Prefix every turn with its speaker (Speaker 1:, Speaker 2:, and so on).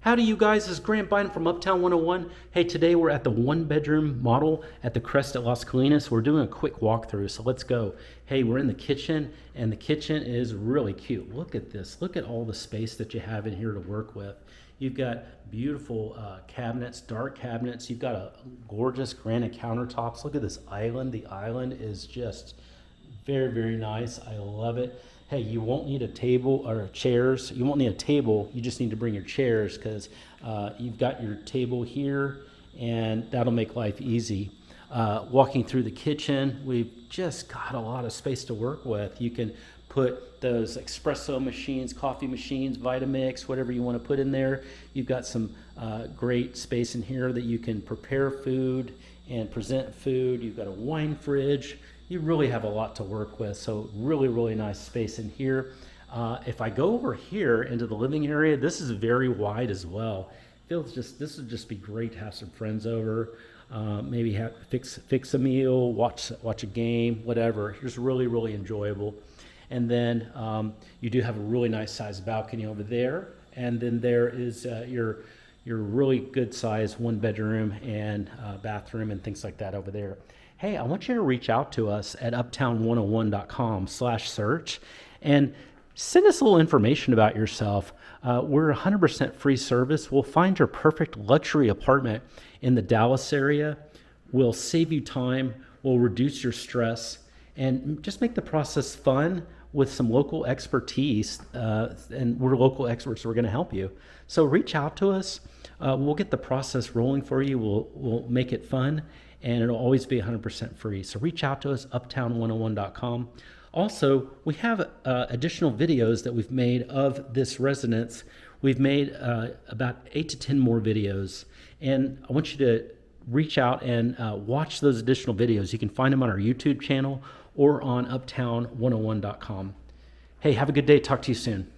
Speaker 1: Howdy you guys, this is Grant Biden from Uptown 101. Hey, today we're at the one bedroom model at the Crest at Las Colinas. We're doing a quick walkthrough, so let's go. Hey, we're in the kitchen, and the kitchen is really cute. Look at this, look at all the space that you have in here to work with. You've got beautiful cabinets, dark cabinets. You've got a gorgeous granite countertops. Look at this island. The island is just very, very nice. I love it. Hey, you won't need a table or chairs. You won't need a table. You just need to bring your chairs because you've got your table here, and that'll make life easy. Walking through the kitchen, we've just got a lot of space to work with. You can put those espresso machines, coffee machines, Vitamix, whatever you want to put in there. You've got some great space in here that you can prepare food and present food. You've got a wine fridge. You really have a lot to work with, so really, really nice space in here. If I go over here into the living area, this is very wide as well. This would just be great to have some friends over, maybe fix a meal, watch a game, whatever. Here's really, really enjoyable. And then you do have a really nice sized balcony over there, and then there is your really good size one bedroom and bathroom and things like that over there. Hey, I want you to reach out to us at uptown101.com/search and send us a little information about yourself. We're 100% free service. We'll find your perfect luxury apartment in the Dallas area. We'll save you time. We'll reduce your stress and just make the process fun with some local expertise. And we're local experts. We're going to help you. So reach out to us. We'll get the process rolling for you. We'll make it fun. And it'll always be 100% free. So reach out to us, uptown101.com. Also, we have additional videos that we've made of this residence. We've made about 8 to 10 more videos. And I want you to reach out and watch those additional videos. You can find them on our YouTube channel or on uptown101.com. Hey, have a good day. Talk to you soon.